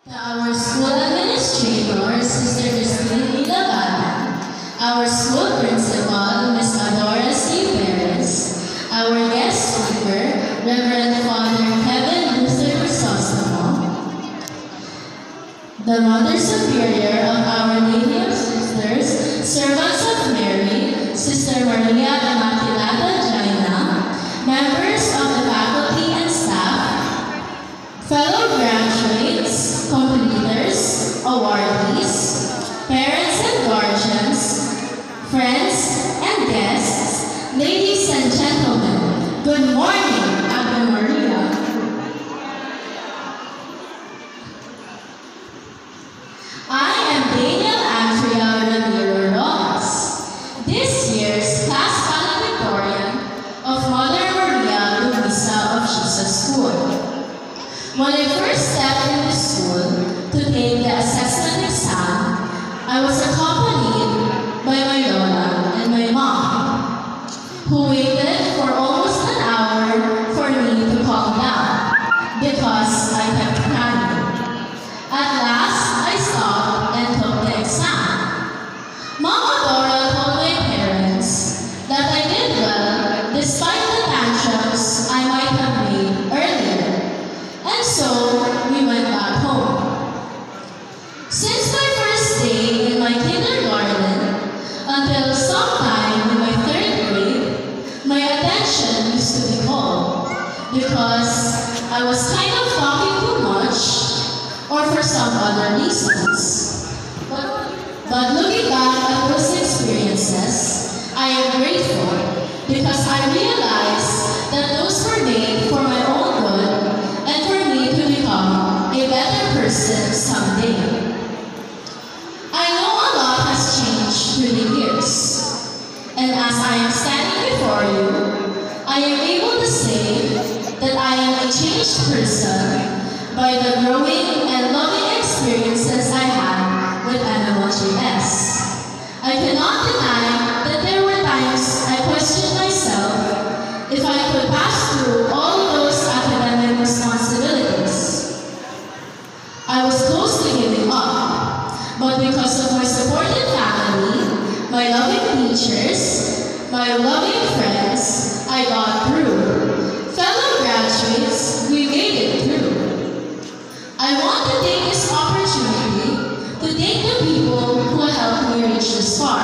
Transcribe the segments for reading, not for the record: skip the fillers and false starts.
Our school administrator, Sister Christine Ilagana, our school principal, Ms. Adora C. Perez, our guest speaker, Reverend Father Kevin Luther Crisostomo, the Mother Superior of Our Lady of Sisters, Servants of Mary, Sister Maria Immaculata Jaina, members of the faculty and staff, fellow graduates, completers, awardees, parents and guardians, friends and guests, ladies and gentlemen, good morning, Ave Maria. I am Daniel Andrea Ramiro Rojas, this year's class valedictorian of Mother Maria Luisa of Jesus School. When I first stepped into school to take the assessment exam, I was accompanied by my Lola and my mom, who waited for almost an hour for me to calm down because I kept crying. At last, I stopped and took the exam. Mama Dora told my parents that I did well despite the tantrums I might have made earlier. And so, we went back home. Since my first day in my kindergarten until sometime in my 3rd grade, my attention used to be called because I was kind of talking too much or for some other reasons. But looking back at those experiences, I am grateful because I realized that those were made for my own good and for me to become a better person someday. I know a lot has changed through the years, and as I am standing before you, I am able to say that I am a changed person by the growing and loving experiences I had with NMLGS. I cannot deny that there were times I questioned myself if I could pass through all those academic responsibilities. I was close to giving up, but because of my supportive family, my loving teachers, my loving friends, I got through. Fellow graduates, we made it through. I want to take this opportunity to thank the people who helped me reach this far.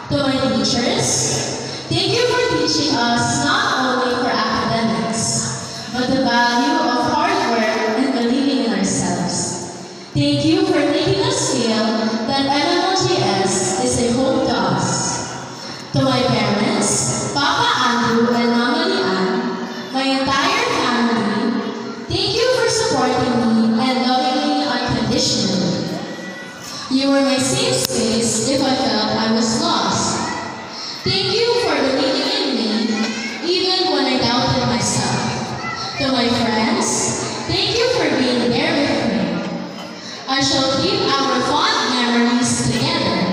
To my teachers, thank you for teaching us not only for academics, but the value of hard work and believing in ourselves. Thank you for making us feel that NMLGS is a home to us. To my parents, Papa Andrew and Mama Lian, my entire family, thank you for supporting me and loving me unconditionally. You were my safe space if I felt I was lost. Thank you for believing in me, even when I doubted myself. To my friends, thank you for being there with me. I shall keep our fond memories together.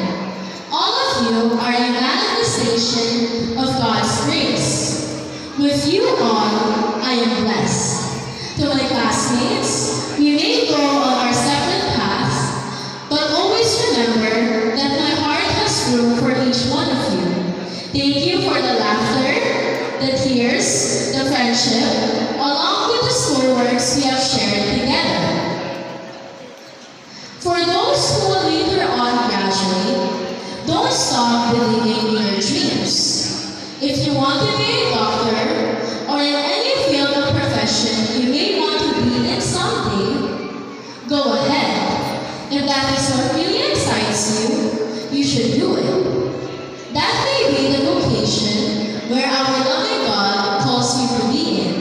All of you are a manifestation of God's grace. With you all, I am blessed. To my classmates, we may go on our separate paths, but always remember that my heart has room for each one of you. Thank you for the laughter, the tears, the friendship, along with the schoolworks we have shared together. For those who will later on graduate, don't stop believing in your dreams. If you want to be a doctor or in any field of profession you may want to be in someday, go ahead. If that is what really excites you, you should do it. That may be the vocation where our loving God calls you to be in,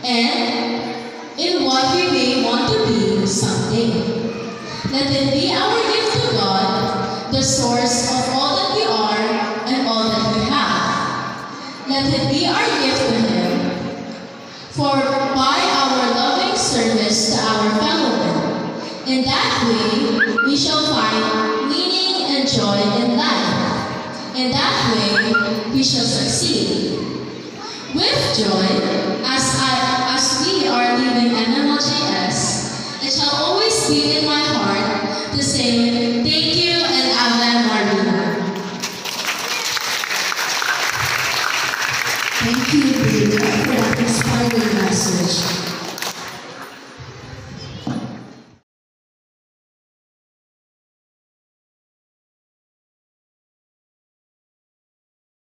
and in what we may want to be someday. Let it be our gift to God, the source of all that we are and all that we have. Let it be our gift to Him, for by our loving service to our fellow men. In that way, we shall find meaning and joy in life. In that way, we shall succeed. With joy, as we are leaving NMLGS, it shall always feel in my heart to sing, "Thank